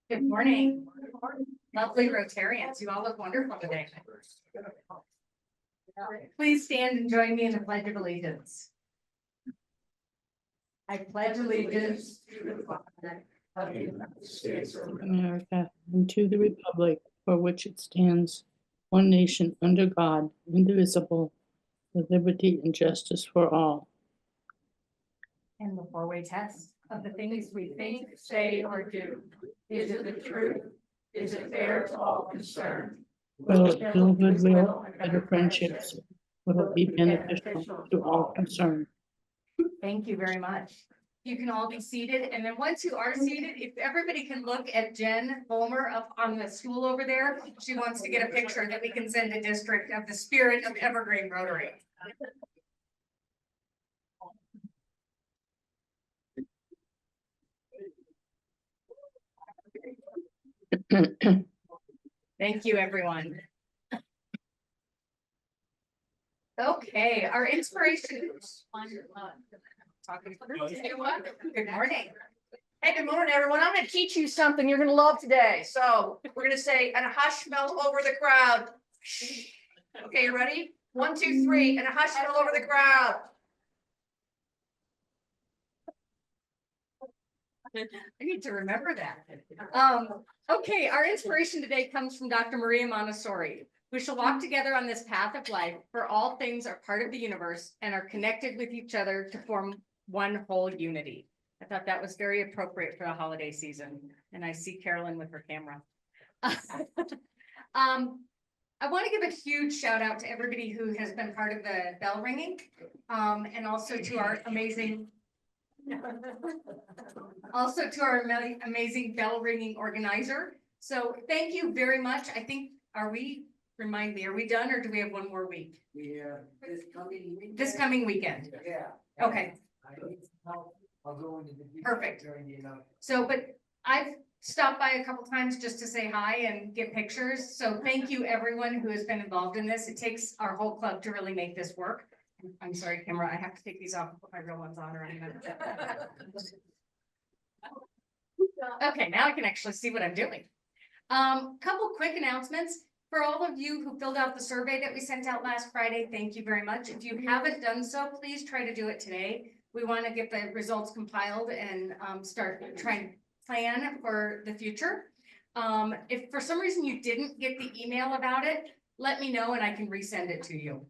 Good morning, lovely Rotarians. You all look wonderful today. Please stand and join me in the Pledge of Allegiance. I pledge allegiance to the flag of the United States of America, and to the republic for which it stands, one nation under God, indivisible, with liberty and justice for all. And the four-way test of the things we think, say, or do. Is it the truth? Is it fair to all concerned? Will it build goodwill and better friendships? Will it be beneficial to all concerned? Thank you very much. You can all be seated, and then once you are seated, if everybody can look at Jen Bulmer up on the stool over there, she wants to get a picture that we can send to district of the spirit of Evergreen Rotary. Thank you, everyone. Okay, our inspiration. Good morning. Hey, good morning, everyone. I'm going to teach you something you're going to love today. So we're going to say, and a hush fell over the crowd. Okay, you ready? 1, 2, 3, and a hush fell over the crowd. I need to remember that. Okay, our inspiration today comes from Dr. Maria Montessori. We shall walk together on this path of life, for all things are part of the universe and are connected with each other to form one whole unity. I thought that was very appropriate for the holiday season. And I see Carolyn with her camera. I want to give a huge shout out to everybody who has been part of the bell ringing, and also to our amazing bell ringing organizer. So thank you very much. I think, remind me, are we done or do we have one more week? Yeah, This coming weekend. Yeah. Okay, I'll go into the details Perfect. during the, so, but I've stopped by a couple times just to say hi and get pictures. So thank you everyone who has been involved in this. It takes our whole club to really make this work. I'm sorry, camera, I have to take these off and put my real ones on or I'm gonna... Okay, now I can actually see what I'm doing. Couple quick announcements. For all of you who filled out the survey that we sent out last Friday, thank you very much. If you haven't done so, please try to do it today. We want to get the results compiled and start trying to plan for the future. If for some reason you didn't get the email about it, let me know and I can resend it to you.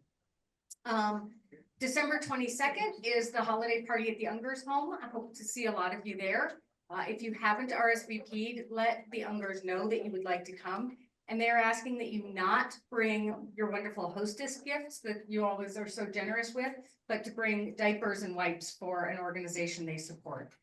December 22nd is the holiday party at the Ungers home. I hope to see a lot of you there. If you haven't RSVP'd, let the Ungers know that you would like to come. And they're asking that you not bring your wonderful hostess gifts that you always are so generous with, but to bring diapers and wipes for an organization they support.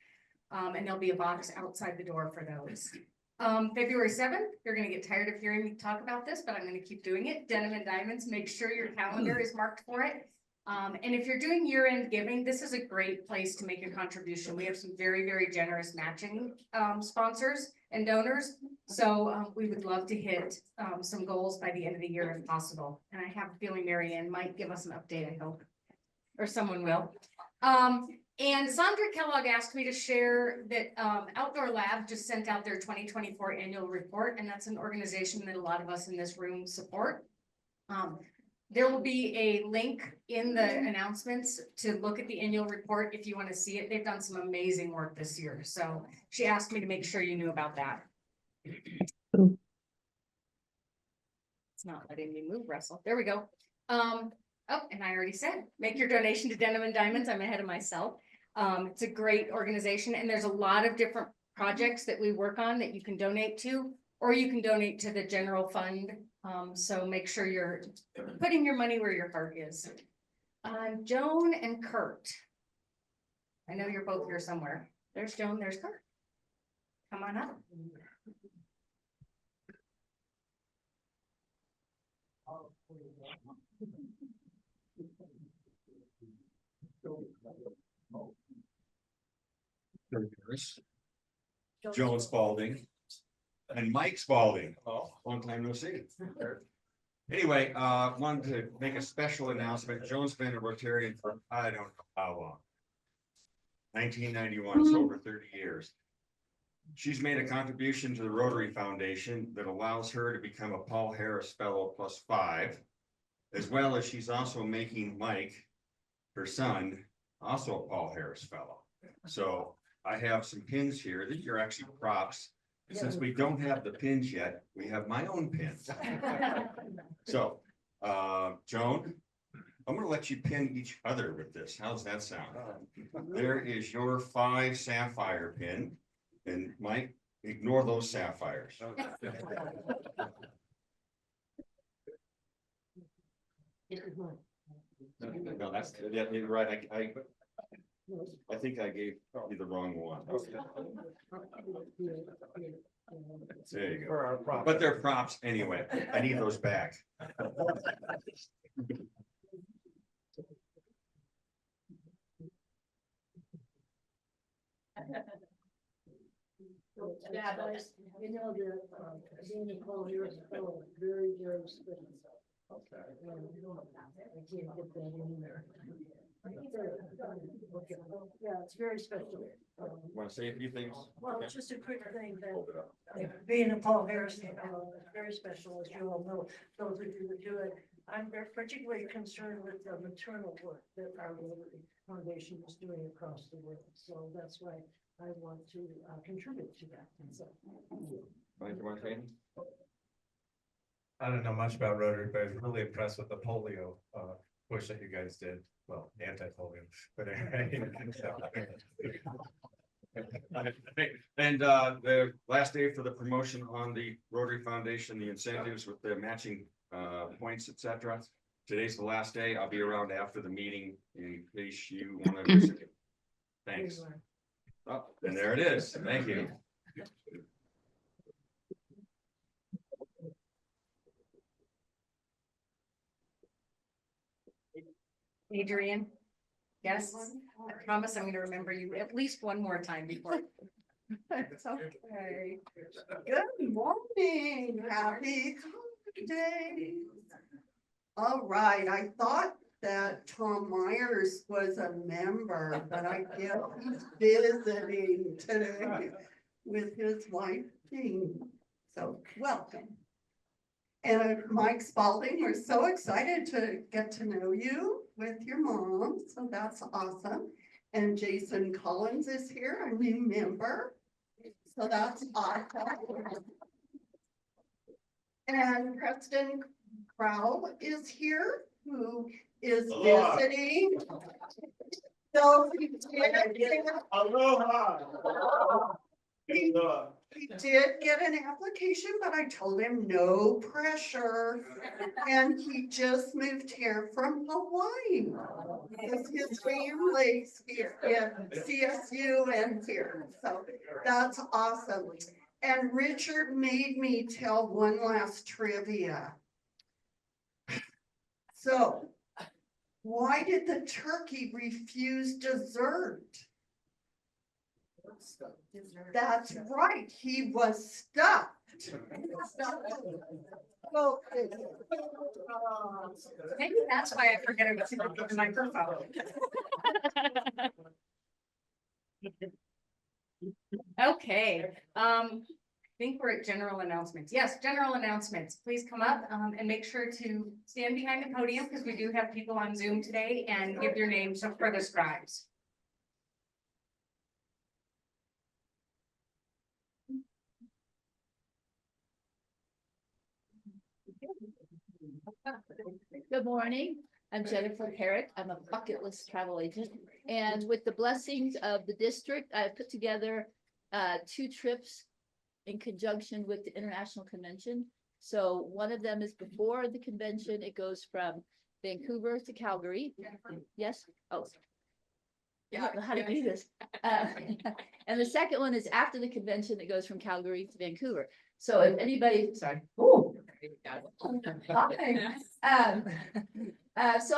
And there'll be a box outside the door for those. February 7th, you're going to get tired of hearing me talk about this, but I'm going to keep doing it. Denim and Diamonds, make sure your calendar is marked for it. And if you're doing year-end giving, this is a great place to make a contribution. We have some very, very generous matching sponsors and donors. So we would love to hit some goals by the end of the year if possible. And I have a feeling Mary Ann might give us an update, I hope, or someone will. And Sandra Kellogg asked me to share that Outdoor Lab just sent out their 2024 annual report, and that's an organization that a lot of us in this room support. There will be a link in the announcements to look at the annual report if you want to see it. They've done some amazing work this year. So she asked me to make sure you knew about that. It's not letting me move, Russell. There we go. Oh, and I already said, make your donation to Denim and Diamonds. I'm ahead of myself. It's a great organization and there's a lot of different projects that we work on that you can donate to, or you can donate to the general fund. So make sure you're putting your money where your heart is. Joan and Kurt. I know you're both here somewhere. There's Joan, there's Kurt. Come on up. Joan Spalding and Mike Spalding. Oh, long time no see. Anyway, wanted to make a special announcement. Joan's been a Rotarian for, I don't know how long. 1991, so over 30 years. She's made a contribution to the Rotary Foundation that allows her to become a Paul Harris Fellow +5. As well as she's also making Mike, her son, also a Paul Harris Fellow. So I have some pins here. These are actually props. Since we don't have the pins yet, we have my own pins. So, Joan, I'm gonna let you pin each other with this. How's that sound? There is your 5 sapphire pin. And Mike, ignore those sapphires. No, that's, yeah, you're right. I think I gave you the wrong one. There you go. But they're props anyway. I need those back. Yeah, but you know, being a Paul Harris Fellow, very, very special. Okay. I can't get that in there. Yeah, it's very special. Want to say a few things? Well, Okay. just a quick thing Hold it up. that being a Paul Harris Fellow is very special, as you all know, those of you that do it. I'm particularly concerned with the maternal work that our Rotary Foundation is doing across the world. So that's why I want to contribute to that. And so, Mike, you want to say anything? I don't know much about Rotary, but I was really impressed with the polio push that you guys did. Well, anti-polio, but anyway. And the last day for the promotion on the Rotary Foundation, the incentives with the matching points, etc. Today's the last day. I'll be around after the meeting in case you want to visit. Thanks. Oh, and there it is. Thank you. Adrian? Yes, I promise I'm gonna remember you at least one more time before. It's okay. Good morning, happy holidays. All right, I thought that Tom Myers was a member, but I guess he's visiting today with his wife Jean. So welcome. And Mike Spalding, we're so excited to get to know you with your mom, so that's awesome. And Jason Collins is here, a new member, so that's awesome. And Preston Crow is here, who is visiting. So he did Aloha. He did get an application, but I told him no pressure. And he just moved here from Hawaii. Because his family's here in CSU and here, so that's awesome. And Richard made me tell one last trivia. So, why did the turkey refuse dessert? That's right, he was stuffed. Well, Maybe that's why I forget it was in my profile. Okay, I think we're at general announcements. Yes, general announcements. Please come up and make sure to stand behind the podium because we do have people on Zoom today and give your names for the scribes. Good morning. I'm Jennifer Herrick. I'm a bucket list travel agent. And with the blessings of the district, I put together 2 trips in conjunction with the International Convention. So one of them is before the convention. It goes from Vancouver to Calgary. Yes? Oh. I don't know how to do this. And the second one is after the convention. It goes from Calgary to Vancouver. So if anybody, sorry. Ooh. So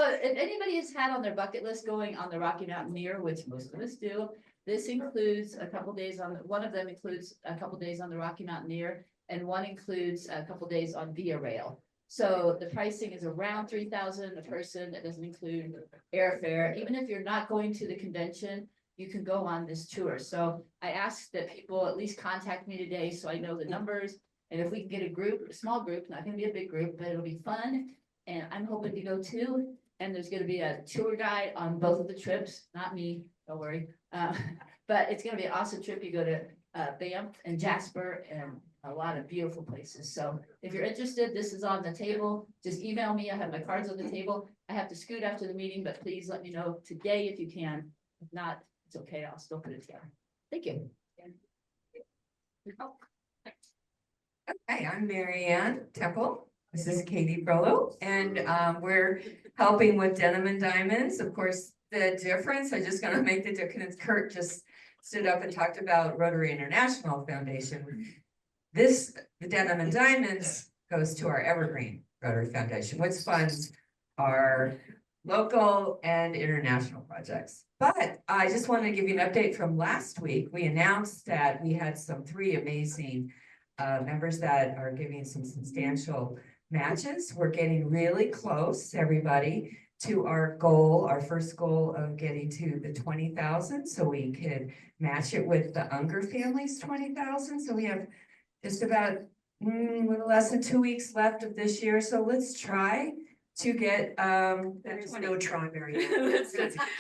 if anybody has had on their bucket list going on the Rocky Mountaineer, which most of us do, this includes a couple days on, one of them includes a couple days on the Rocky Mountaineer, and one includes a couple days on Via Rail. So the pricing is around 3,000 a person. That doesn't include airfare. Even if you're not going to the convention, you can go on this tour. So I asked that people at least contact me today so I know the numbers. And if we can get a group, a small group, not gonna be a big group, but it'll be fun. And I'm hoping to go too. And there's gonna be a tour guide on both of the trips, not me, don't worry. But it's gonna be an awesome trip. You go to Banff and Jasper and a lot of beautiful places. So if you're interested, this is on the table. Just email me. I have my cards on the table. I have to scoot after the meeting, but please let me know today if you can. If not, it's okay. I'll still put it together. Thank you. Hi, I'm Mary Ann Temple. This is Katie Brolo, and we're helping with Denim and Diamonds. Of course, the difference, I'm just gonna make the difference. Kurt just stood up and talked about Rotary International Foundation. The Denim and Diamonds goes to our Evergreen Rotary Foundation, which funds our local and international projects. But I just want to give you an update from last week. We announced that we had three amazing members that are giving some substantial matches. We're getting really close, everybody, to our goal, our first goal of getting to the 20,000, so we could match it with the Unger family's 20,000. So we have just about a little less than 2 weeks left of this year. So let's try to get There's no try, Mary.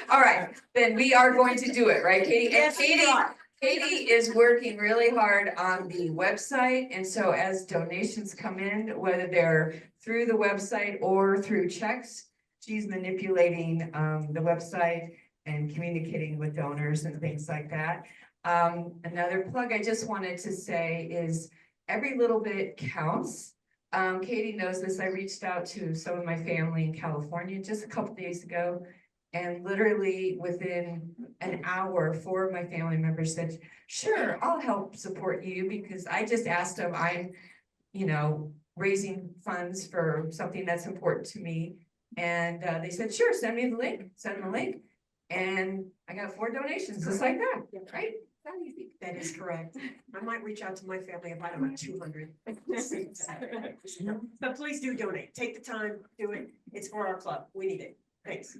all right, then we are going to do it, right, Katie? And Yes, we are. Katie is working really hard on the website, and so as donations come in, whether they're through the website or through checks, she's manipulating the website and communicating with donors and things like that. Another plug I just wanted to say is every little bit counts. Katie knows this. I reached out to some of my family in California just a couple days ago. And literally within an hour, 4 of my family members said, sure, I'll help support you, because I just asked them, I'm, raising funds for something that's important to me. And they said, sure, send me the link, send them the link. And I got 4 donations just like that, right? That easy. That is correct. I might reach out to my family if I don't have 200. But please do donate. Take the time, do it. It's for our club. We need it. Thanks.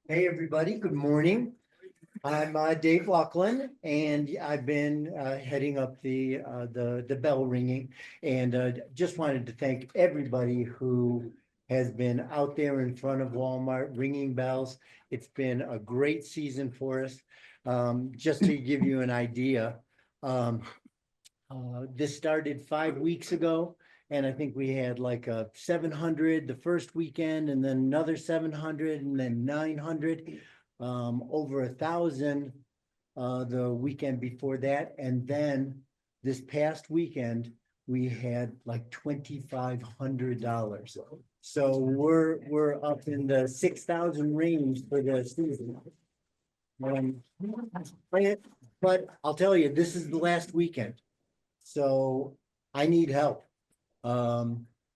Hey, everybody, good morning. I'm Dave Laughlin, and I've been heading up the bell ringing. And just wanted to thank everybody who has been out there in front of Walmart ringing bells. It's been a great season for us. Just to give you an idea, this started 5 weeks ago. And I think we had like 700 the first weekend, and then another 700, and then 900, over 1,000 the weekend before that. And then this past weekend, we had like $2,500. So we're up in the 6,000 range for the season. But I'll tell you, this is the last weekend, so I need help.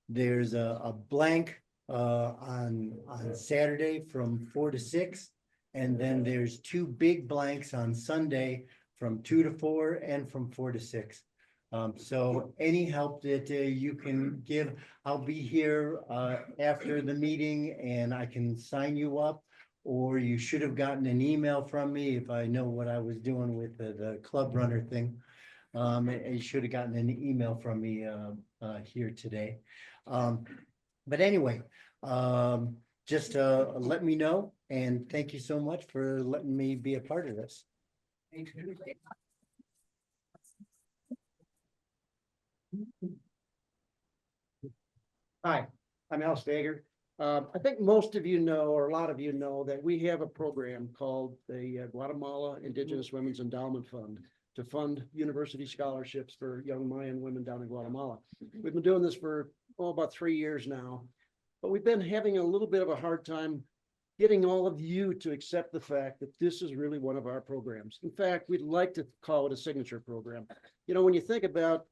There's a blank on Saturday from 4 to 6, and then there's 2 big blanks on Sunday from 2 to 4 and from 4 to 6. So any help that you can give, I'll be here after the meeting, and I can sign you up, or you should have gotten an email from me if I know what I was doing with the club runner thing. You should have gotten an email from me here today. But anyway, just let me know, and thank you so much for letting me be a part of this. Hi, I'm Al Stager. I think most of you know, or a lot of you know, that we have a program called the Guatemala Indigenous Women's Endowment Fund to fund university scholarships for young Mayan women down in Guatemala. We've been doing this for about 3 years now, but we've been having a little bit of a hard time getting all of you to accept the fact that this is really one of our programs. In fact, we'd like to call it a signature program. You know, when you think about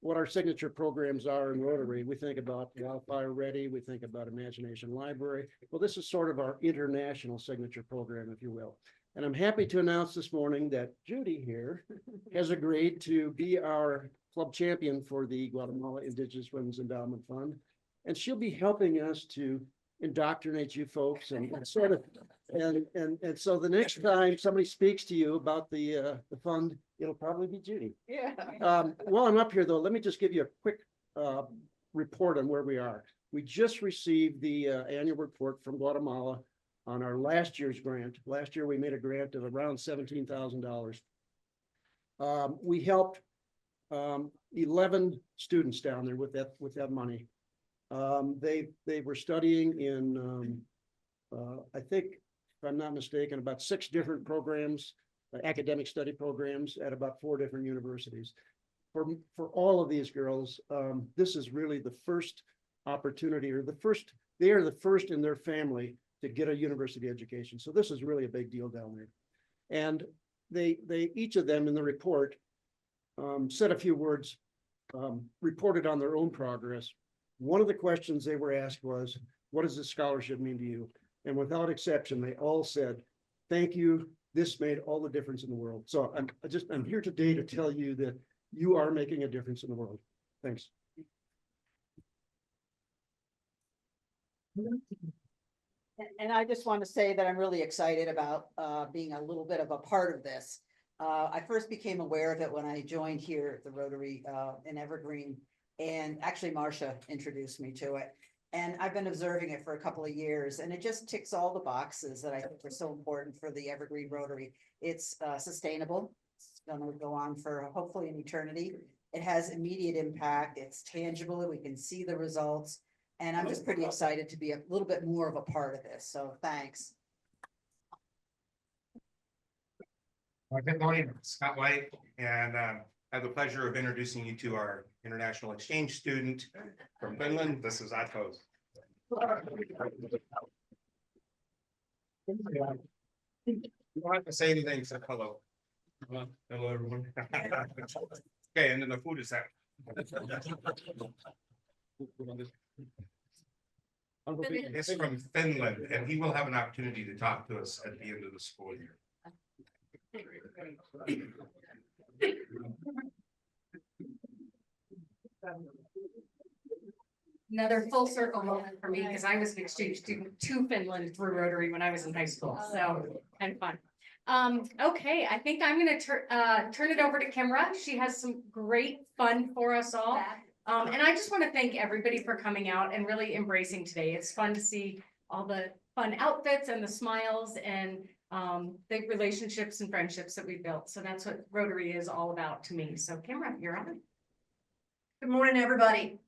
what our signature programs are in Rotary, we think about Wildfire Ready, we think about Imagination Library. Well, this is sort of our international signature program, if you will. And I'm happy to announce this morning that Judy here has agreed to be our club champion for the Guatemala Indigenous Women's Endowment Fund. And she'll be helping us to indoctrinate you folks and sort of, and so the next time somebody speaks to you about the fund, it'll probably be Judy. Yeah. While I'm up here though, let me just give you a quick report on where we are. We just received the annual report from Guatemala on our last year's grant. Last year, we made a grant of around $17,000. We helped 11 students down there with that money. They were studying in I think, if I'm not mistaken, about 6 different programs, academic study programs at about 4 different universities. For all of these girls, this is really the first opportunity, or they are the first in their family to get a university education. So this is really a big deal down there. And they each of them in the report said a few words, reported on their own progress. One of the questions they were asked was, what does this scholarship mean to you? And without exception, they all said, thank you. This made all the difference in the world. So I'm here today to tell you that you are making a difference in the world. Thanks. And I just want to say that I'm really excited about being a little bit of a part of this. I first became aware of it when I joined here at the Rotary in Evergreen, and actually Marcia introduced me to it. And I've been observing it for a couple of years, and it just ticks all the boxes that I think are so important for the Evergreen Rotary. It's sustainable. It's going to go on for hopefully an eternity. It has immediate impact. It's tangible. We can see the results. And I'm just pretty excited to be a little bit more of a part of this. So thanks. Well, good morning, Scott White, and I have the pleasure of introducing you to our international exchange student from Finland. This is Atos. You don't have to say anything except hello. Hello, everyone. Okay, and then the food is out. It's from Finland, and he will have an opportunity to talk to us at the end of the school year. Another full circle moment for me, because I was an exchange student to Finland through Rotary when I was in high school, so kind of fun. Okay, I think I'm gonna turn it over to Kimra. She has some great fun for us all. And I just want to thank everybody for coming out and really embracing today. It's fun to see all the fun outfits and the smiles and the relationships and friendships that we built. So that's what Rotary is all about to me. So Kimra, you're on. Good morning, everybody.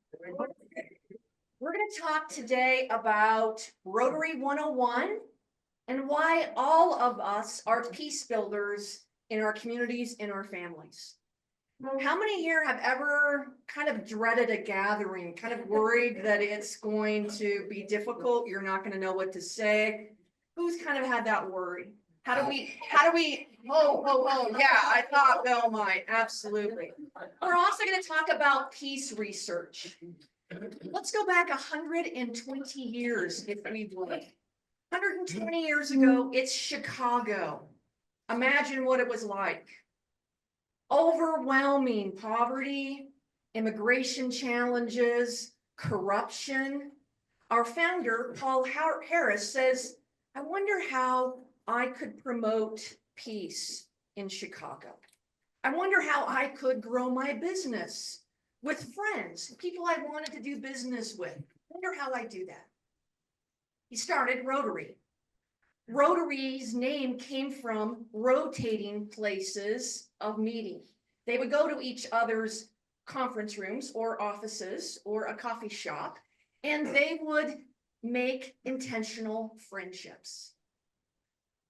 We're going to talk today about Rotary 101 and why all of us are peace builders in our communities, in our families. How many here have ever kind of dreaded a gathering, kind of worried that it's going to be difficult? You're not going to know what to say. Who's kind of had that worry? How do we, yeah, I thought Bill might, absolutely. We're also going to talk about peace research. Let's go back 120 years if we would. 120 years ago, it's Chicago. Imagine what it was like. Overwhelming poverty, immigration challenges, corruption. Our founder, Paul Harris, says, I wonder how I could promote peace in Chicago. I wonder how I could grow my business with friends, people I wanted to do business with. I wonder how I do that. He started Rotary. Rotary's name came from rotating places of meeting. They would go to each other's conference rooms or offices or a coffee shop, and they would make intentional friendships.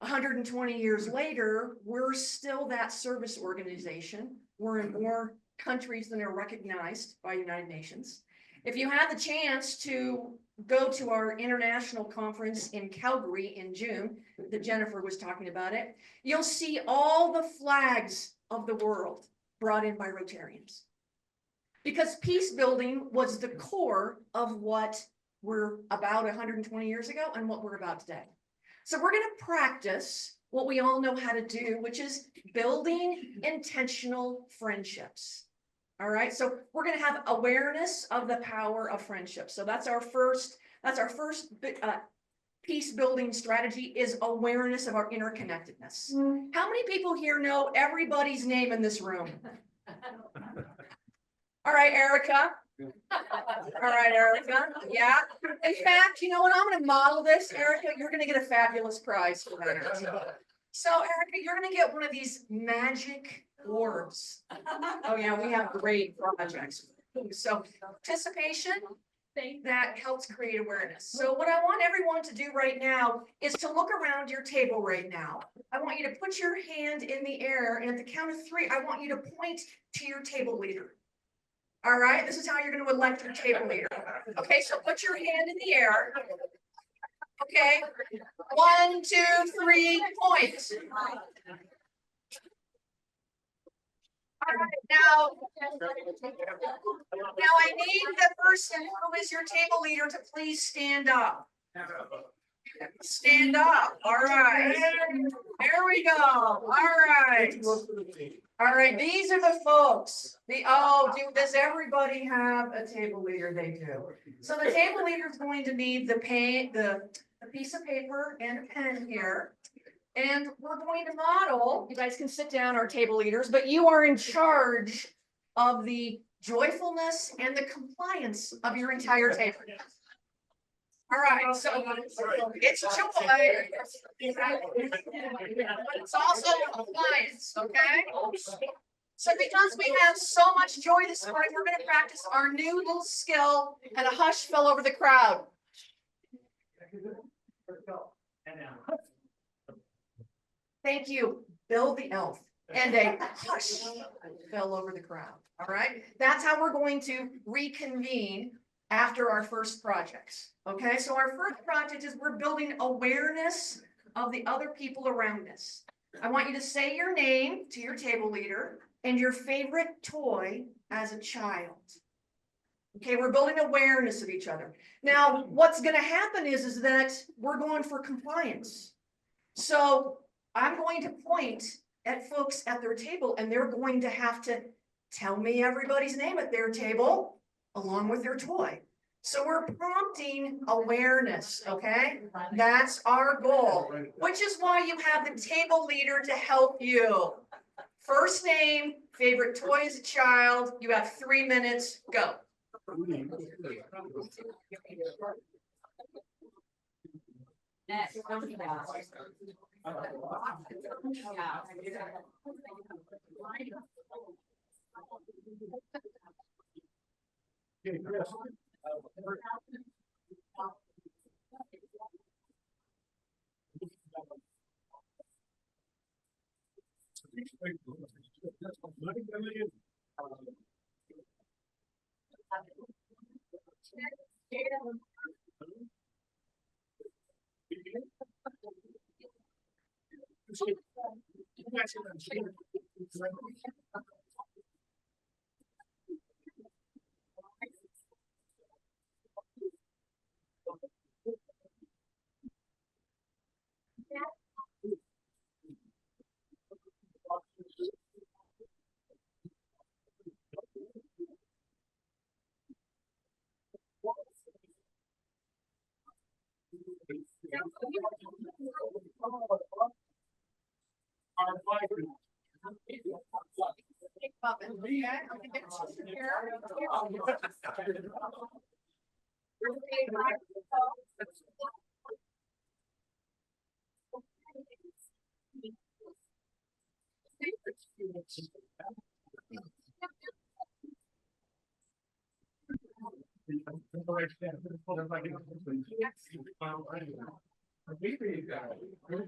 120 years later, we're still that service organization. We're in more countries than are recognized by United Nations. If you had the chance to go to our international conference in Calgary in June, that Jennifer was talking about it, you'll see all the flags of the world brought in by Rotarians. Because peace building was the core of what we're about 120 years ago and what we're about today. So we're going to practice what we all know how to do, which is building intentional friendships. All right, so we're gonna have awareness of the power of friendship. So that's our first peace building strategy, is awareness of our interconnectedness. How many people here know everybody's name in this room? All right, Erica. All right, Erica. Yeah. In fact, you know what? I'm gonna model this. Erica, you're gonna get a fabulous prize for that. So Erica, you're gonna get one of these magic orbs. Oh yeah, we have great projects. So participation, that helps create awareness. So what I want everyone to do right now is to look around your table right now. I want you to put your hand in the air, and at the count of 3, I want you to point to your table leader. All right, this is how you're going to elect your table leader. Okay, so put your hand in the air. Okay, 1, 2, 3, point. All right, now I need the person who is your table leader to please stand up. Stand up. All right. There we go. All right. All right. These are the folks. Does everybody have a table leader? They do. So the table leader is going to need the piece of paper and a pen here. And we're going to model, you guys can sit down, our table leaders, but you are in charge of the joyfulness and the compliance of your entire table. All right, so it's joy. It's also compliance, okay? So because we have so much joy this morning, we're going to practice our new little skill, and a hush fell over the crowd. Thank you, Bill the elf, and a hush fell over the crowd. All right, that's how we're going to reconvene after our first projects. Okay, so our first project is we're building awareness of the other people around us. I want you to say your name to your table leader and your favorite toy as a child. Okay, we're building awareness of each other. Now, what's going to happen is that we're going for compliance. So I'm going to point at folks at their table, and they're going to have to tell me everybody's name at their table along with their toy. So we're prompting awareness, okay? That's our goal, which is why you have the table leader to help you. First name, favorite toy as a child. You have 3 minutes, go.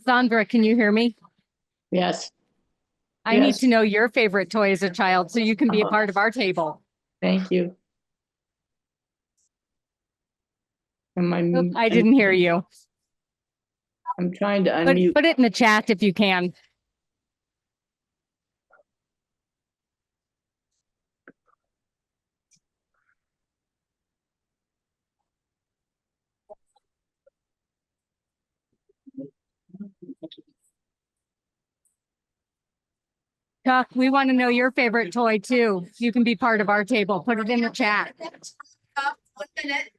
Sandra, can you hear me? Yes. I need Yes. to know your favorite toy as a child so you can be a part of our table. Thank you. I didn't hear you. I'm trying to But unmute. put it in the chat if you can. Chuck, we want to know your favorite toy too. You can be part of our table. Put it in the chat. 1 minute.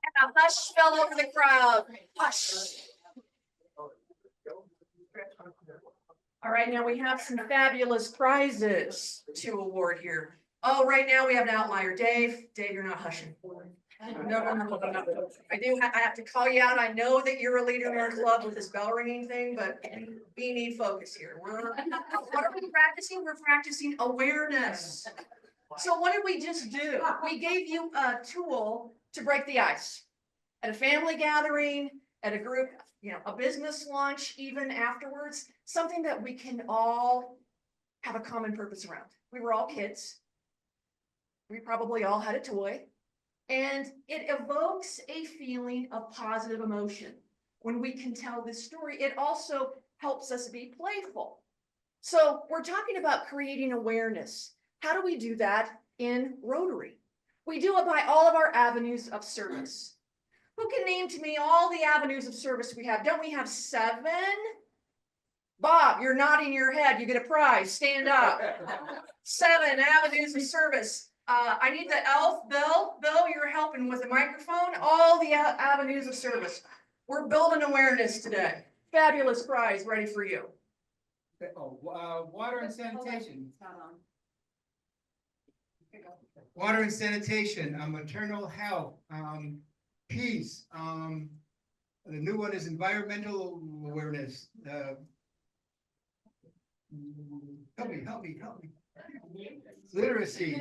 And a hush fell over the crowd. Hush. All right, now we have some fabulous prizes to award here. Oh, right now we have an outlier. Dave, you're not hushing. No. I have to call you out. I know that you're a leader in our club with this bell ringing thing, but we need focus here. What are we practicing? We're practicing awareness. So what did we just do? We gave you a tool to break the ice. At a family gathering, at a group, a business lunch, even afterwards, something that we can all have a common purpose around. We were all kids. We probably all had a toy. And it evokes a feeling of positive emotion. When we can tell this story, it also helps us be playful. So we're talking about creating awareness. How do we do that in Rotary? We do it by all of our avenues of service. Who can name to me all the avenues of service we have? Don't we have 7? Bob, you're nodding your head. You get a prize. Stand up. 7 avenues of service. I need the elf, Bill. Bill, you're helping with the microphone. All the avenues of service. We're building awareness today. Fabulous prize ready for you. Water and sanitation. Water and sanitation, maternal health, peace. The new one is environmental awareness. Help me. Literacy.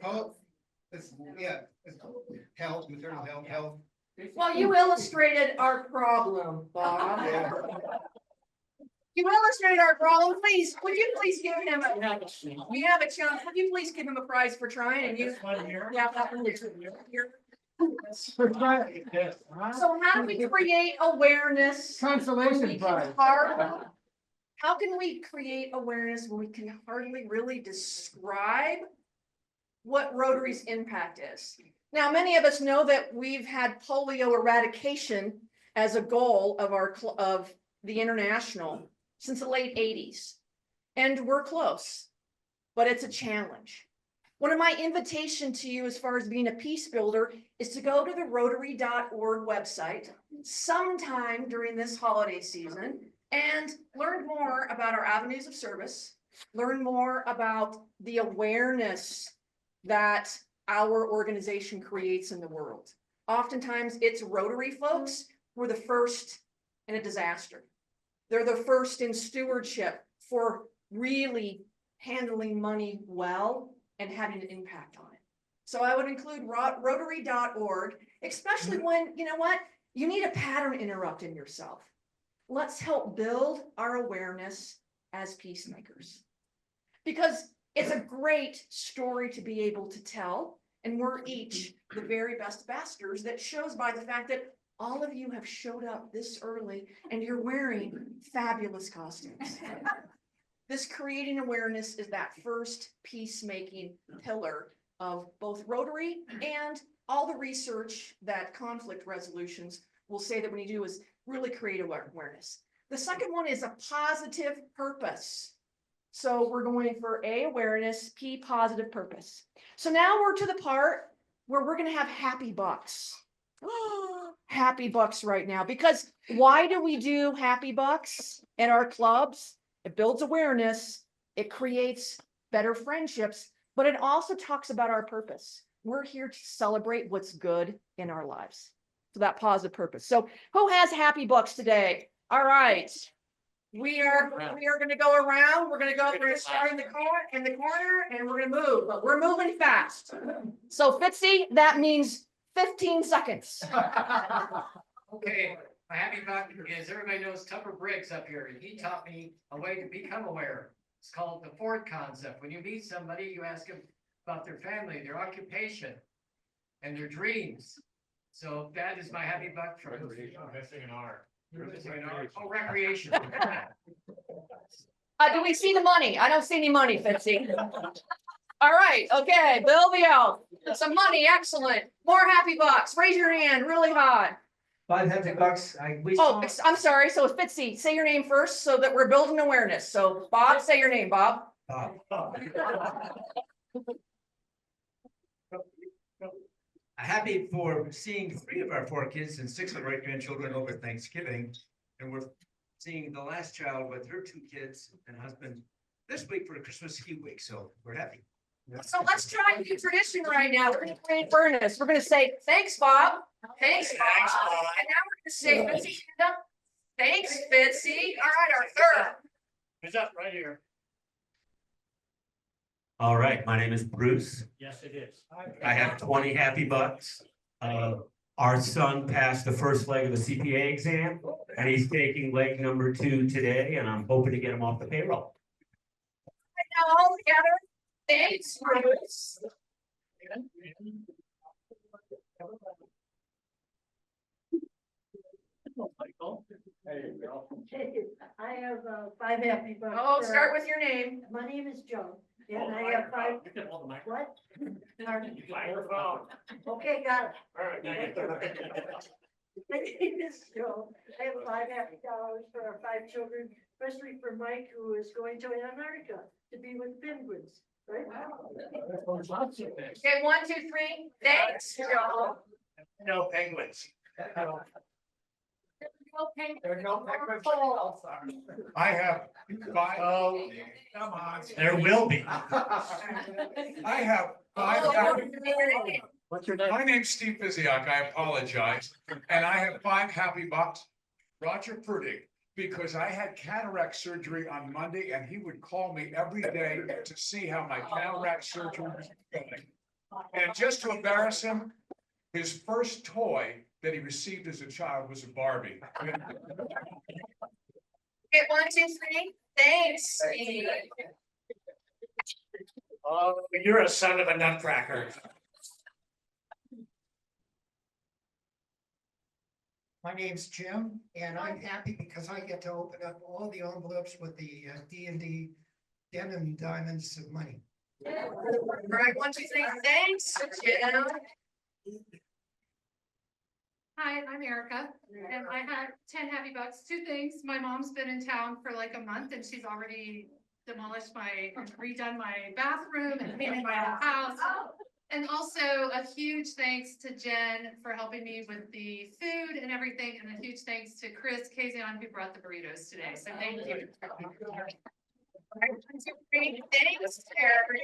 Health. Health, maternal health. Well, you illustrated our problem, Bob. You illustrated our problem. Please, would you please give him we have a chance. Would you please give him a prize for trying and you? Yeah, that one here. So how do we create awareness? Consolation prize. How can we create awareness when we can hardly really describe what Rotary's impact is? Now, many of us know that we've had polio eradication as a goal of the international since the late 80s. And we're close, but it's a challenge. One of my invitation to you as far as being a peace builder is to go to the Rotary.org website sometime during this holiday season and learn more about our avenues of service, learn more about the awareness that our organization creates in the world. Oftentimes it's Rotary folks who are the first in a disaster. They're the first in stewardship for really handling money well and having an impact on it. So I would include Rotary.org, especially when, you need a pattern interrupt in yourself. Let's help build our awareness as peacemakers. Because it's a great story to be able to tell, and we're each the very best ambassadors. That shows by the fact that all of you have showed up this early and you're wearing fabulous costumes. This creating awareness is that first peacemaking pillar of both Rotary and all the research that conflict resolutions will say that when you do is really create awareness. The second one is a positive purpose. So we're going for A, awareness, P, positive purpose. So now we're to the part where we're going to have happy bucks. Happy bucks right now, because why do we do happy bucks at our clubs? It builds awareness, it creates better friendships, but it also talks about our purpose. We're here to celebrate what's good in our lives. So that positive purpose. So who has happy bucks today? All right. We are going to go around. We're going to start in the corner and we're going to move, but we're moving fast. So Fitzy, that means 15 seconds. Okay, My happy buck is everybody knows Tupper Briggs up here, and he taught me a way to become aware. It's called the Ford concept. When you meet somebody, you ask them about their family, their occupation, and their dreams. So that is my happy buck for missing an R. Oh, recreation. Do we see the money? I don't see any money, Fitzy. All right, okay, Bill the Elf. Some money, excellent. More happy bucks. Raise your hand really high. 5 happy bucks. Oh, I'm sorry. So Fitzy, say your name first so that we're building awareness. So Bob, say your name, Bob. Happy for seeing 3 of our 4 kids and 6 of our great grandchildren over Thanksgiving. And we're seeing the last child with her 2 kids and husband this week for a Christmas ski week. So we're happy. So let's try a new tradition right now. We're gonna create furnace. We're gonna say, thanks, Bob. Thanks, Bob. And now we're gonna say, Fitzy, stand up. Thanks, Fitzy. All right, our third. Who's up right here? All right, my name is Bruce. Yes, it is. I have 20 happy bucks. Our son passed the first leg of the CPA exam, and he's taking leg number 2 today, and I'm hoping to get him off the payroll. Right now, all together. Thanks, Bruce. I have 5 happy bucks. Oh, start with your name. My name is Joan, and I have 5. What? Okay, got it. My name is Joan. I have $5 happy for our 5 children, especially for Mike, who is going to Antarctica to be with penguins, right? Okay, 1, 2, 3. Thanks, Joe. No penguins. There's no penguins. I have 5. Oh, come on. There will be. I have 5. What's your name? My name's Steve Physiak, I apologize, and I have 5 happy bucks. Roger Purdy, because I had cataract surgery on Monday and he would call me every day to see how my cataract surgery was going. And just to embarrass him, his first toy that he received as a child was a Barbie. Okay, 1, 2, 3. Thanks, Steve. Oh, you're a son of a nutcracker. My name's Jim, and I'm happy because I get to open up all the envelopes with the D&D denim diamonds of money. All right, 1, 2, 3. Thanks, Jim. Hi, I'm Erica, and I had 10 happy bucks. 2 things. My mom's been in town for like a month and she's already redone my bathroom and painted my whole house. And also a huge thanks to Jen for helping me with the food and everything. And a huge thanks to Chris Kazian who brought the burritos today. So thank you. Thanks, Erica.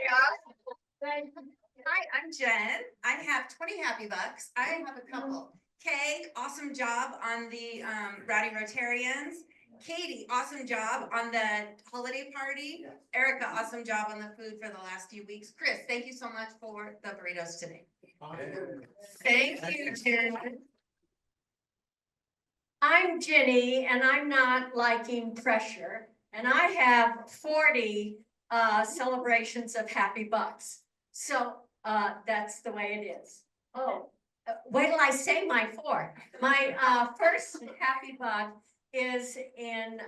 Hi, I'm Jen. I have 20 happy bucks. I have a couple. Kay, awesome job on the Rowdy Rotarians. Katie, awesome job on the holiday party. Erica, awesome job on the food for the last few weeks. Chris, thank you so much for the burritos today. Thank you, Jen. I'm Ginny and I'm not liking pressure. And I have 40 celebrations of happy bucks. So that's the way it is. Oh, wait till I say my 4. My first happy buck is in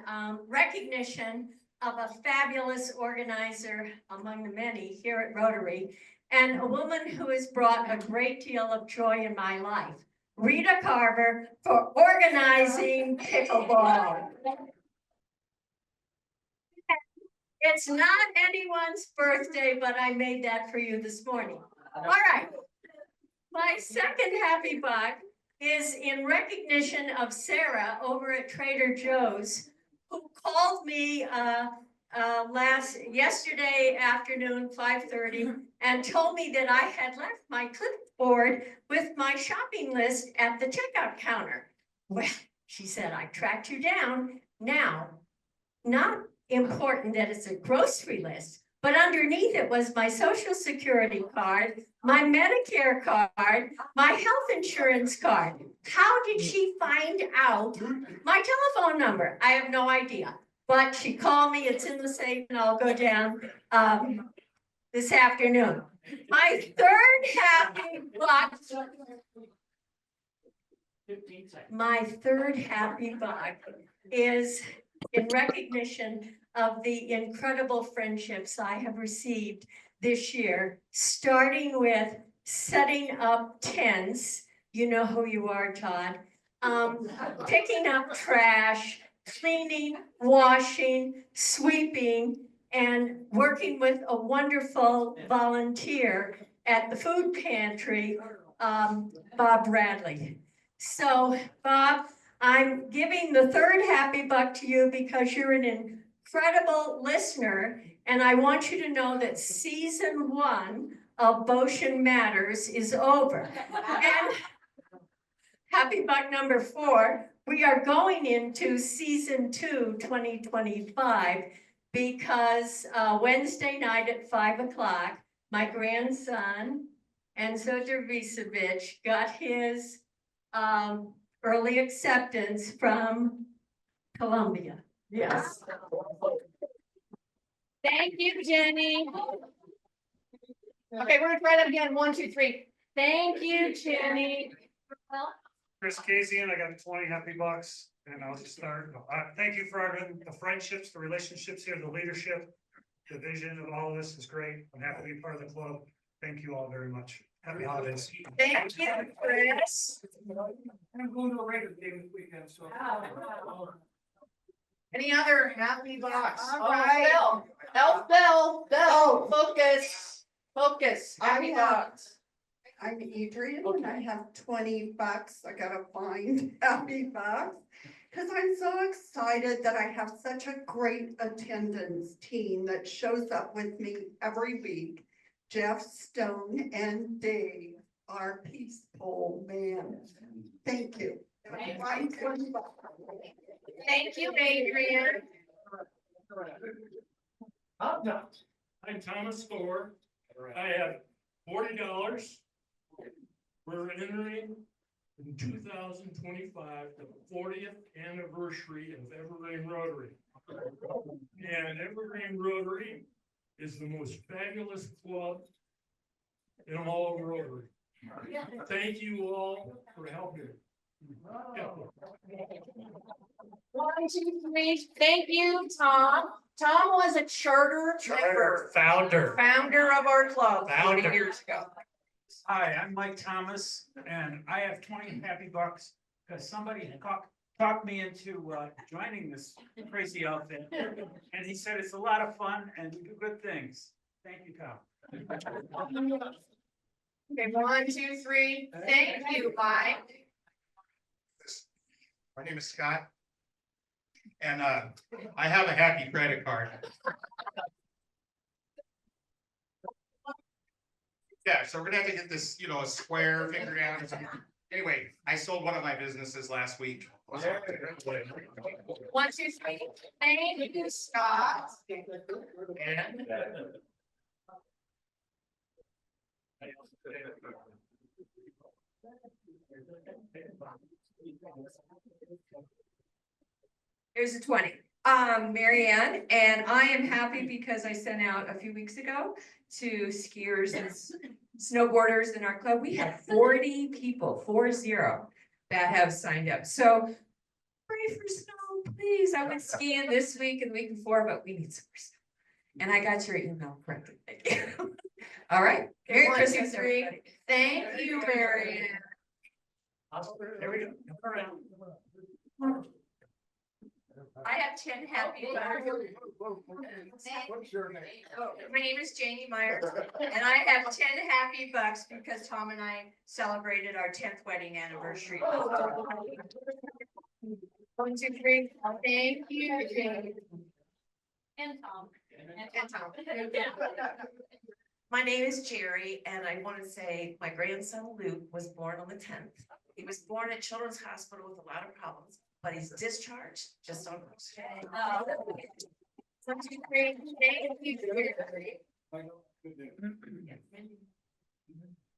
recognition of a fabulous organizer among the many here at Rotary, and a woman who has brought a great deal of joy in my life, Rita Carver, for organizing pickleball. It's not anyone's birthday, but I made that for you this morning. All right. My second happy buck is in recognition of Sarah over at Trader Joe's, who called me yesterday afternoon, 5:30, and told me that I had left my clipboard with my shopping list at the checkout counter. Well, she said, I tracked you down. Now, not important that it's a grocery list. But underneath it was my social security card, my Medicare card, my health insurance card. How did she find out my telephone number? I have no idea. But she called me, it's in the safe, and I'll go down this afternoon. My third happy buck. My third happy buck is in recognition of the incredible friendships I have received this year, starting with setting up tents. You know who you are, Todd. Picking up trash, cleaning, washing, sweeping, and working with a wonderful volunteer at the food pantry, Bob Bradley. So, Bob, I'm giving the third happy buck to you because you're an incredible listener, and I want you to know that season 1 of Boshin Matters is over. And happy buck number 4, we are going into season 2, 2025, because Wednesday night at 5 o'clock, my grandson, Enzo Dervisevich, got his early acceptance from Columbia. Yes. Thank you, Jenny. Okay, we're gonna try that again. 1, 2, 3. Thank you, Jenny. Chris Casey, and I got 20 happy bucks, and I'll just start. Thank you for everything, the friendships, the relationships here, the leadership, the vision of all of this is great. I'm happy to be part of the club. Thank you all very much. Happy holidays. Thank you, Chris. I'm going to a Raiders game this weekend, so. Any other happy bucks? All right. Bell, focus, happy bucks. I'm Adrian and I have 20 bucks. I gotta find happy bucks. Cause I'm so excited that I have such a great attendance team that shows up with me every week. Jeff, Stone, and Dave are peaceful men. Thank you. Thank you, Adrian. I'm Thomas Thor. I have $40. We're entering in 2025, the 40th anniversary of Evergreen Rotary. And Evergreen Rotary is the most fabulous club in all of Rotary. Thank you all for helping. 1, 2, 3. Thank you, Tom. Tom was a charter member. Founder of our club 40 years ago. Hi, I'm Mike Thomas, and I have 20 happy bucks because somebody talked me into joining this crazy outfit. And he said it's a lot of fun and we do good things. Thank you, Tom. Okay, 1, 2, 3. Thank you, Mike. My name is Scott. And I have a happy credit card. Yeah, so we're gonna have to get this, you know, a square figured out or something. Anyway, I sold one of my businesses last week. 1, 2, 3. Thank you, Scott. And Here's a 20. Mary Ann, and I am happy because I sent out a few weeks ago to skiers and snowboarders in our club. We had 40 people, 40, that have signed up. So pray for snow, please. I went skiing this week and the week before, but we need some more snow. And I got your email correctly. Thank you. All right. Merry Christmas, everybody. Thank you, Mary Ann. There we go. I have 10 happy bucks. What's your name? My name is Janie Meyer, and I have 10 happy bucks because Tom and I celebrated our 10th wedding anniversary. 1, 2, 3. Thank you, Janie. And Tom. And Tom. My name is Jerry, and I want to say my grandson Luke was born on the 10th. He was born at Children's Hospital with a lot of problems, but he's discharged just on Thursday. 1, 2, 3. Thank you.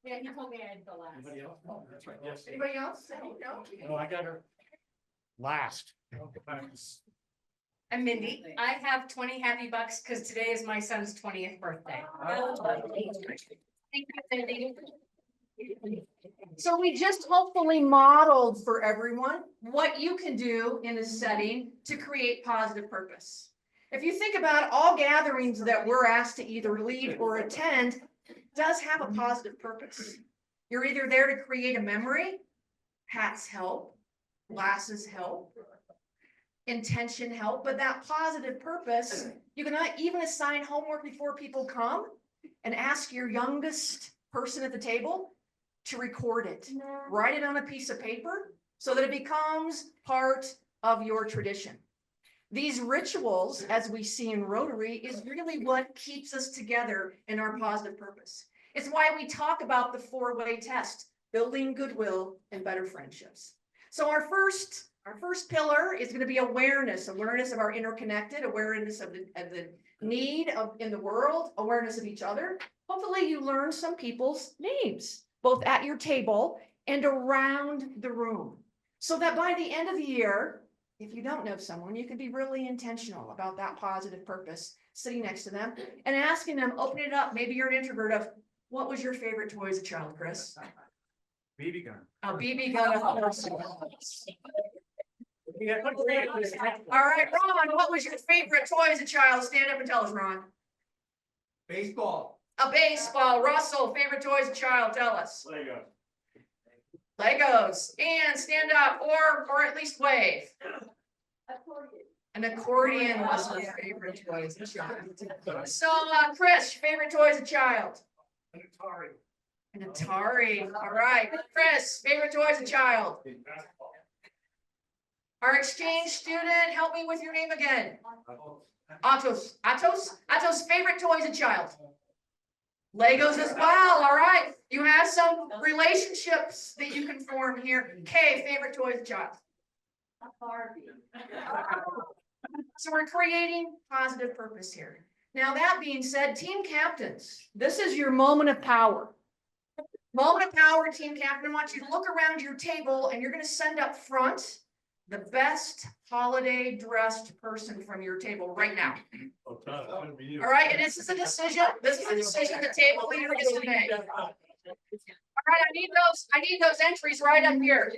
Yeah, he told me I had the last. Anybody else? Oh, that's right, yes. Anybody else? No? No, I got her last. I'm Mindy. I have 20 happy bucks because today is my son's 20th birthday. Thank you, Cindy. So we just hopefully modeled for everyone what you can do in a setting to create positive purpose. If you think about it, all gatherings that we're asked to either lead or attend does have a positive purpose. You're either there to create a memory, hats help, glasses help, intention help, but that positive purpose, you can even assign homework before people come and ask your youngest person at the table to record it. Write it on a piece of paper so that it becomes part of your tradition. These rituals, as we see in Rotary, is really what keeps us together in our positive purpose. It's why we talk about the 4-way test, building goodwill and better friendships. So our first pillar is going to be awareness of our interconnected, awareness of the need in the world, awareness of each other. Hopefully you learn some people's names, both at your table and around the room, so that by the end of the year, if you don't know someone, you can be really intentional about that positive purpose, sitting next to them and asking them, open it up. Maybe you're an introvert of, what was your favorite toy as a child, Chris? BB gun. A BB gun, of course. All right, Ron, what was your favorite toy as a child? Stand up and tell us, Ron. Baseball. A baseball. Russell, favorite toy as a child? Tell us. Lego. Legos. And stand up or at least wave. An accordion was my favorite toy as a child. So, Chris, favorite toy as a child? An Atari. An Atari. All right. Chris, favorite toy as a child? Our exchange student, help me with your name again. Atos. Atos' favorite toy as a child? Legos as well. All right. You have some relationships that you can form here. Kay, favorite toy as a child? A Barbie. So we're creating positive purpose here. Now, that being said, team captains, this is your moment of power. Moment of power, team captain. I want you to look around your table and you're going to send up front the best holiday dressed person from your table right now. All right, and this is a decision. This is a decision the table leader gets to make. All right, I need those entries right up here.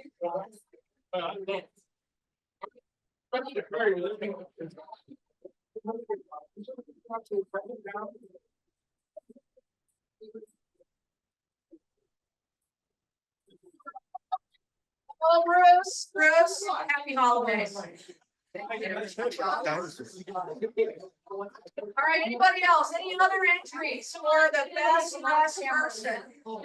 Oh, Bruce, happy holidays. All right, anybody else? Any other entries for the best last person? All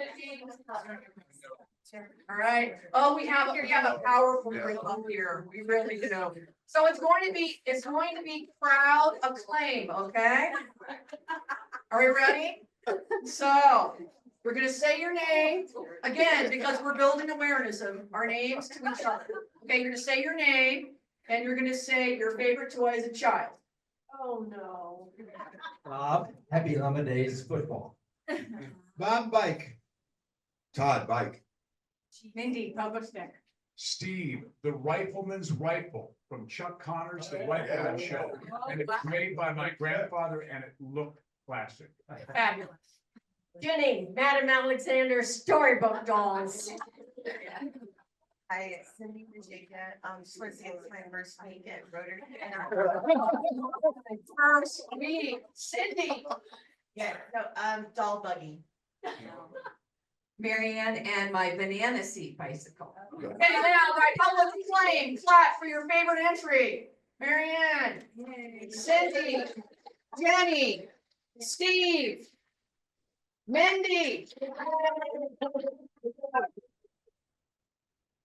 right. Oh, we have a powerful group up here. We really do. So it's going to be crowd acclaim, okay? Are we ready? So we're gonna say your name again because we're building awareness of our names to each other. Okay, you're gonna say your name and you're gonna say your favorite toy as a child. Oh, no. Bob, happy holidays, football. Bob, bike. Todd, bike. Mindy, pogo stick. Steve, the Rifleman's Rifle from Chuck Connors, The Rifleman Show. And it's made by my grandfather and it looked classic. Fabulous. Jenny, Madam Alexander storybook dolls. Hi, it's Cindy Virginia. It's my first week at Rotary. First week, Cindy. Yeah, no, doll buggy. Marianne and my banana seat bicycle. Okay, now, right, public acclaim, clap for your favorite entry. Marianne, Cindy, Jenny, Steve, Mindy, Todd.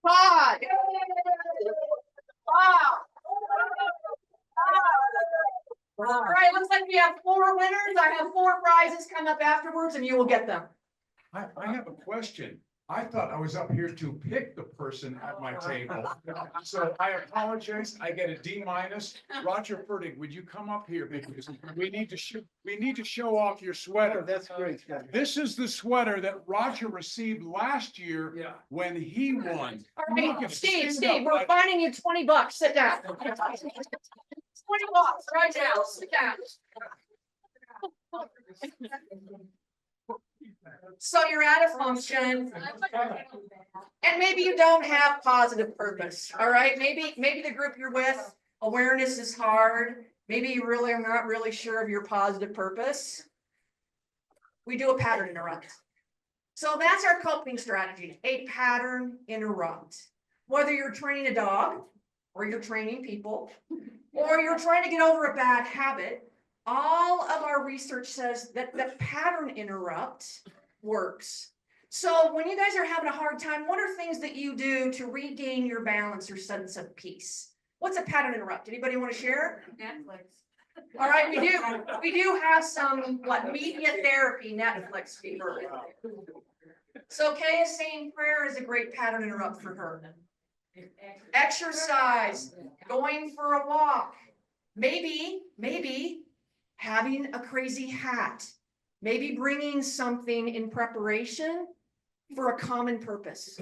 Wow. All right, looks like we have 4 winners. I have 4 prizes come up afterwards and you will get them. I have a question. I thought I was up here to pick the person at my table. So I apologize. I get a D minus. Roger Furtick, would you come up here because we need to show off your sweater. That's great. This is the sweater that Roger received last year when he won. All You right, can Steve, stand up, we're Roger. finding you $20. Sit down. $20 right now. Sit down. So you're at a function and maybe you don't have positive purpose, all right? Maybe the group you're with, awareness is hard. Maybe you really are not really sure of your positive purpose. We do a pattern interrupt. So that's our coping strategy, a pattern interrupt. Whether you're training a dog or you're training people, or you're trying to get over a bad habit, all of our research says that the pattern interrupt works. So when you guys are having a hard time, what are things that you do to regain your balance or sense of peace? What's a pattern interrupt? Anybody want to share? Netflix. All right, we do have some, media therapy, Netflix fever. So Kay is saying prayer is a great pattern interrupt for her. Exercise, going for a walk, maybe having a crazy hat, maybe bringing something in preparation for a common purpose.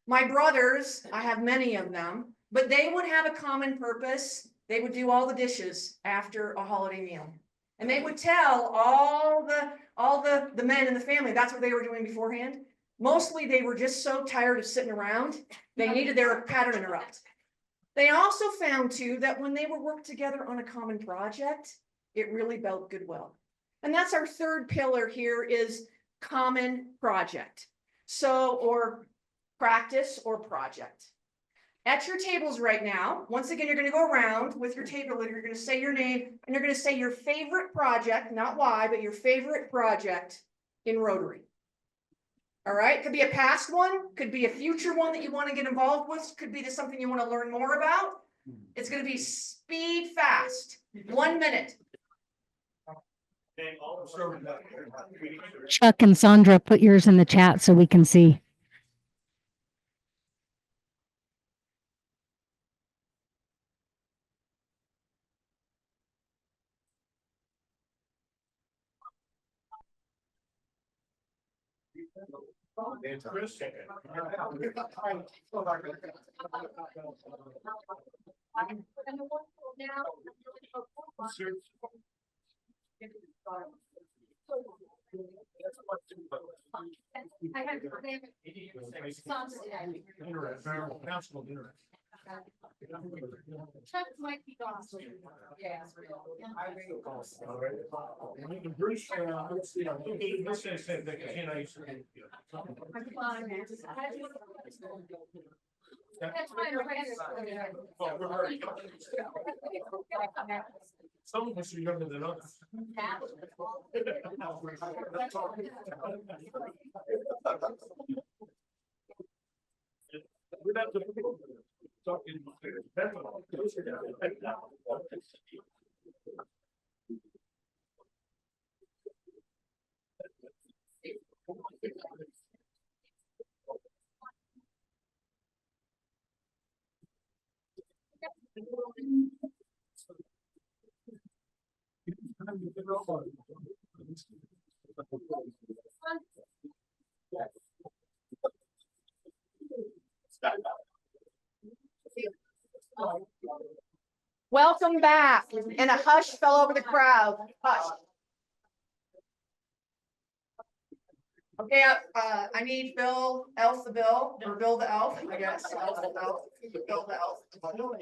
My brothers, I have many of them, but they would have a common purpose. They would do all the dishes after a holiday meal. And they would tell all the men in the family, that's what they were doing beforehand. Mostly they were just so tired of sitting around, they needed their pattern interrupt. They also found too, that when they would work together on a common project, it really built goodwill. And that's our third pillar here is common project. So, or practice or project. At your tables right now, once again, you're going to go around with your table and you're going to say your name and you're going to say your favorite project, not why, but your favorite project in Rotary. All right, could be a past one, could be a future one that you want to get involved with, could be something you want to learn more about. It's going to be speed fast, 1 minute. Chuck and Sandra, put yours in the chat so we can see. Chuck might be gone. Yeah. Bruce, let's see, let's say same thing, can I? That's why Some of us are younger than others. Welcome back. And a hush fell over the crowd. Hush. Okay, I need Bill, Elf the Bill, or Bill the Elf, I guess. Elf the Elf, Bill the Elf.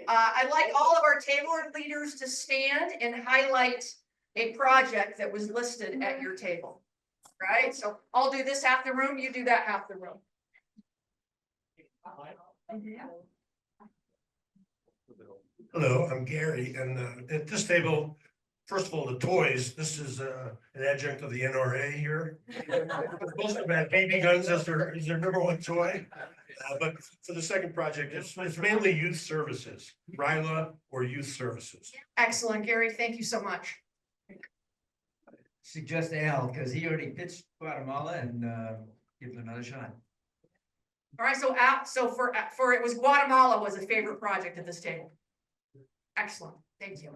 I'd like all of our table leaders to stand and highlight a project that was listed at your table. Right? So I'll do this half the room, you do that half the room. Hello, I'm Gary, and at this table, first of all, the toys, this is an adjunct of the NRA here. Most of them have BB guns as their number one toy. But for the second project, it's mainly youth services, RILA or youth services. Excellent, Gary, thank you so much. Suggest Al, because he already pitched Guatemala and give him another shot. All right, so for it was Guatemala was a favorite project at this table. Excellent, thank you.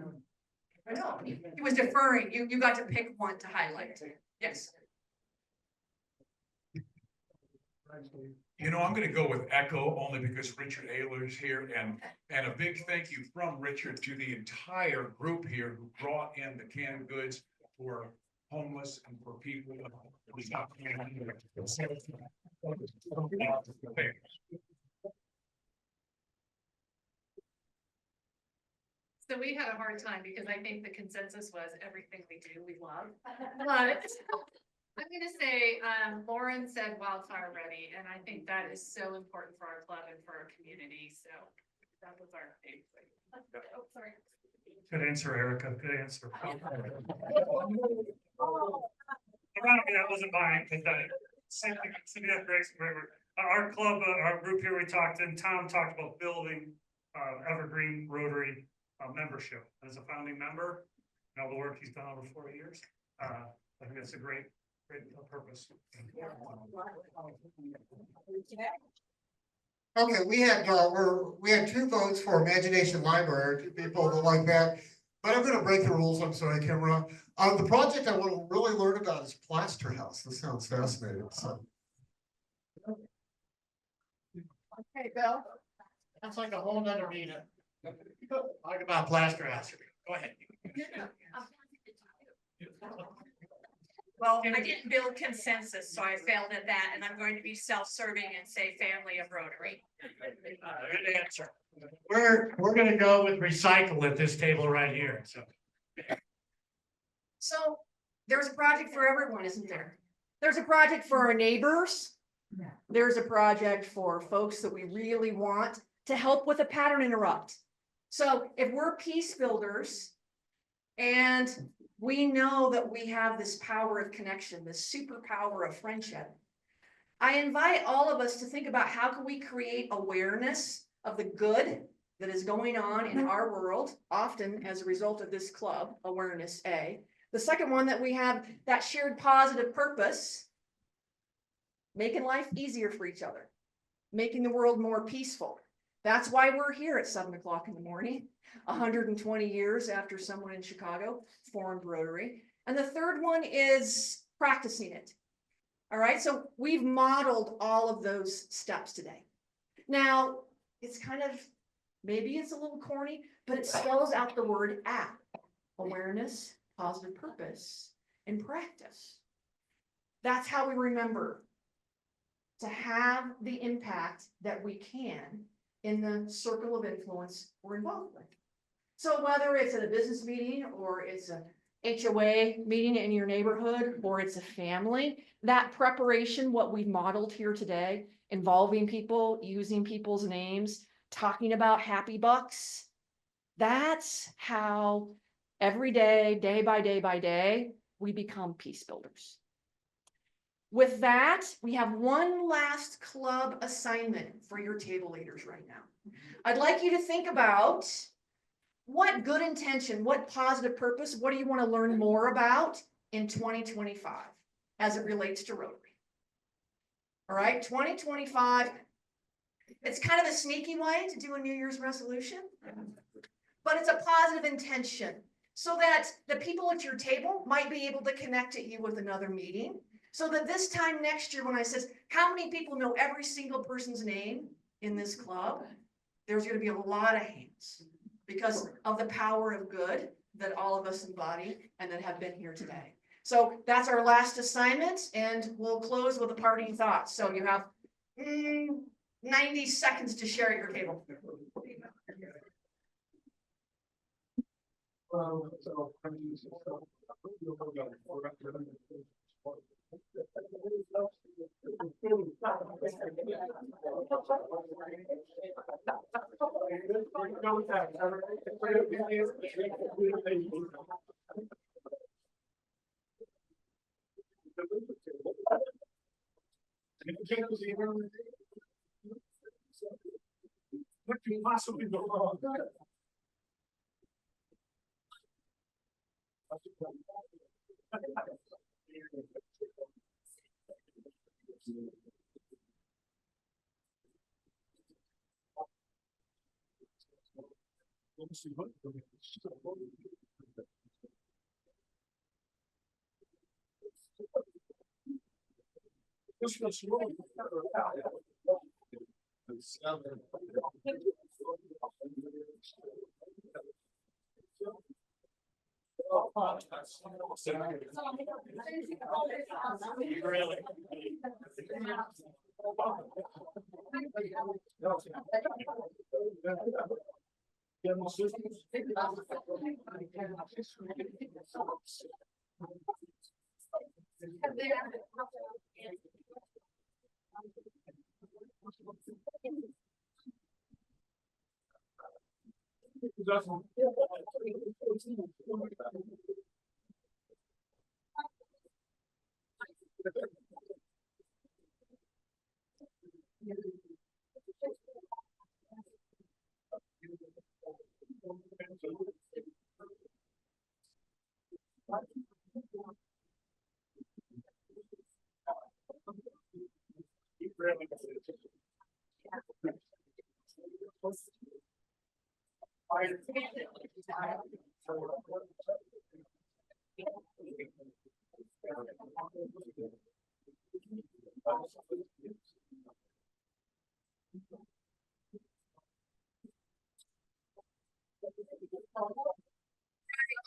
I know, he was deferring, you got to pick one to highlight, yes. You know, I'm gonna go with Echo only because Richard Ayler is here and a big thank you from Richard to the entire group here who brought in the canned goods for homeless and for people. So we had a hard time because I think the consensus was everything we do, we love. But I'm gonna say, Lauren said wildfire ready, and I think that is so important for our club and for our community, so that was our favorite. Oh, sorry. Good answer, Erica. Good answer. Ironically, that wasn't mine. Our club, our group here, we talked, and Tom talked about building Evergreen Rotary membership as a founding member. And all the work he's done over 4 years. I think that's a great purpose. Okay, we had 2 votes for Imagination Library, two people that like that. But I'm gonna break the rules, I'm sorry, Kimra. The project I want to really learn about is Plaster House. This sounds fascinating, so. Okay, Bill, that's like a whole nother meeting. Talk about Plaster House. Go ahead. Well, I didn't build consensus, so I failed at that, and I'm going to be self-serving and say family of Rotary. Good answer. We're gonna go with recycle at this table right here, so. So there's a project for everyone, isn't there? There's a project for our neighbors. There's a project for folks that we really want to help with a pattern interrupt. So if we're peace builders and we know that we have this power of connection, this superpower of friendship, I invite all of us to think about how can we create awareness of the good that is going on in our world, often as a result of this club, Awareness A. The second one, that we have that shared positive purpose, making life easier for each other, making the world more peaceful. That's why we're here at 7 o'clock in the morning, 120 years after someone in Chicago formed Rotary. And the third one is practicing it. All right, so we've modeled all of those steps today. Now, it's kind of, maybe it's a little corny, but it spells out the word APP: awareness, positive purpose, and practice. That's how we remember to have the impact that we can in the circle of influence we're involved with. So whether it's at a business meeting, or it's a HOA meeting in your neighborhood, or it's a family, that preparation, what we've modeled here today, involving people, using people's names, talking about happy bucks, that's how every day, day by day by day, we become peace builders. With that, we have one last club assignment for your table leaders right now. I'd like you to think about what good intention, what positive purpose, what do you want to learn more about in 2025 as it relates to Rotary? All right, 2025, it's kind of a sneaky way to do a New Year's resolution, but it's a positive intention so that the people at your table might be able to connect at you with another meeting, so that this time next year when I says, how many people know every single person's name in this club? There's going to be a lot of hands because of the power of good that all of us embody and that have been here today. So that's our last assignment, and we'll close with a parting thought. So you have 90 seconds to share at your table. What could possibly go wrong?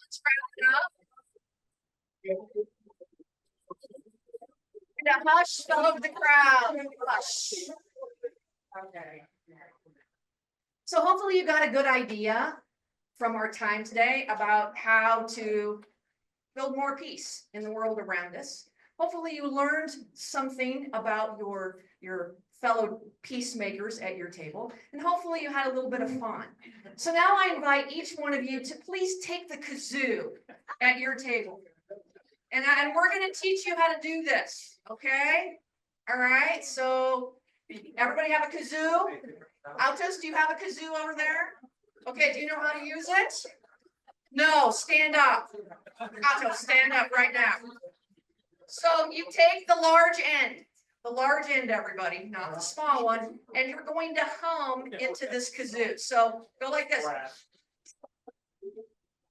Let's wrap it up. And a hush fell over the crowd. Hush. Okay. So hopefully you got a good idea from our time today about how to build more peace in the world around us. Hopefully you learned something about your fellow peacemakers at your table, and hopefully you had a little bit of fun. So now I invite each one of you to please take the kazoo at your table. And we're gonna teach you how to do this, okay? All right, so everybody have a kazoo? Altos, do you have a kazoo over there? Okay, do you know how to use it? No, stand up. Altos, stand up right now. So you take the large end, everybody, not the small one, and you're going to hum into this kazoo. So go like this.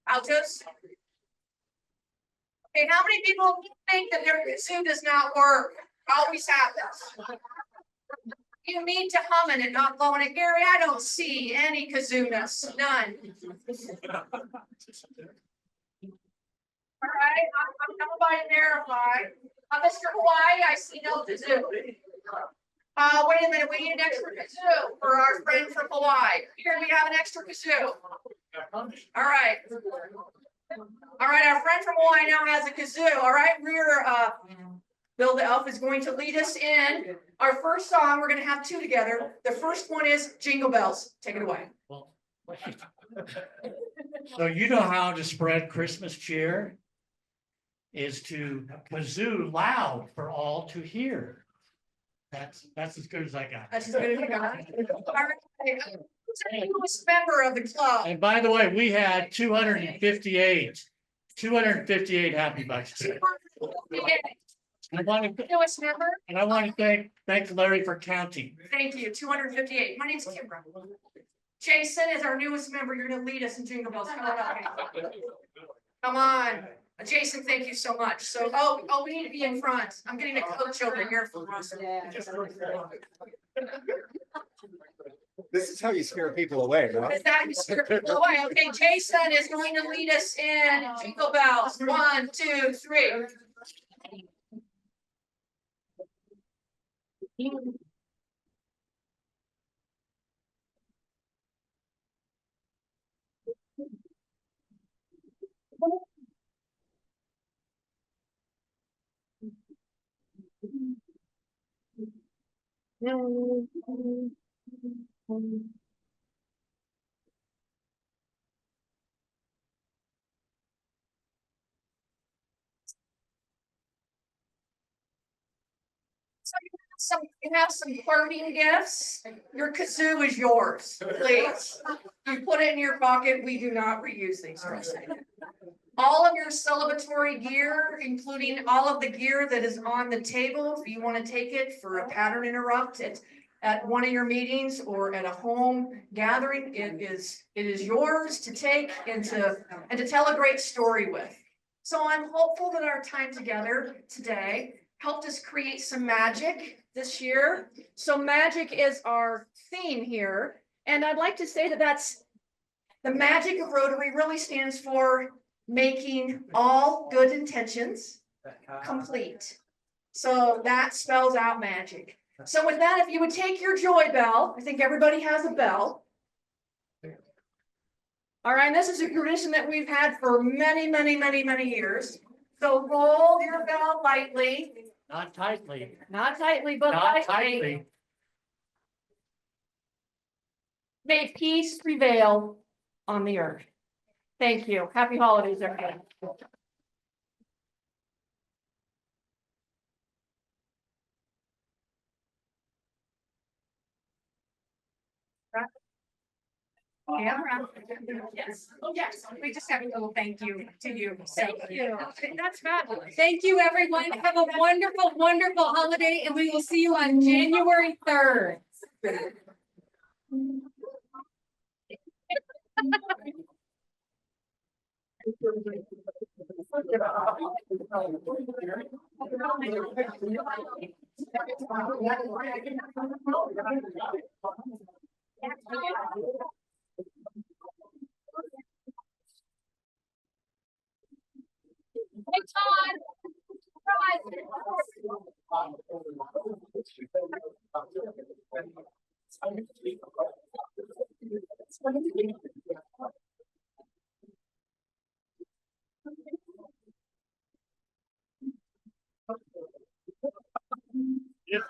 Altos. Okay, how many people think that their kazoo does not work? Always happens. You need to hum in it, not blowing it. Gary, I don't see any kazoo-ness, none. All right, I'm coming by to verify. Mr. Hawaii, I see no kazoo. Wait a minute, we need an extra kazoo for our friend from Hawaii. Here, we have an extra kazoo. All right. All right, our friend from Hawaii now has a kazoo. All right, Bill the Elf is going to lead us in our first song. We're going to have two together. The first one is Jingle Bells. Take it away. So you know how to spread Christmas cheer is to kazoo loud for all to hear. That's as good as I got. That's as good as you got. All right. Who's the newest member of the club? And by the way, we had 258 happy bucks. I want to, Newest member? and I want to thank Larry for counting. Thank you. 258. My name's Kimbra. Jason is our newest member. You're going to lead us in Jingle Bells. Come on up. Come on. Jason, thank you so much. So, we need to be in front. I'm getting a coach over here for us. This is how you scare people away, right? Is that you scare people away? Okay, Jason is going to lead us in Jingle Bells. 1, 2, 3. So you have some parting gifts. Your kazoo is yours, please. You put it in your pocket. We do not reuse these. All of your celebratory gear, including all of the gear that is on the table, if you want to take it for a pattern interrupt, at one of your meetings or at a home gathering, it is yours to take and to tell a great story with. So I'm hopeful that our time together today helped us create some magic this year. So magic is our theme here. And I'd like to say that that's the magic of Rotary really stands for making all good intentions complete. So that spells out magic. So with that, if you would take your joy bell, I think everybody has a bell. All right, this is a tradition that we've had for many, many, many, many years. So roll your bell lightly. Not tightly. Not tightly, but Not lightly. tightly. May peace prevail on the earth. Thank you. Happy holidays, everybody. Camera. Yes, yes, we just have a little thank you to you. So, Thank you. That's fabulous. thank you, everyone. Have a wonderful, wonderful holiday, and we will see you on January 3rd. Hey, Todd. Yes,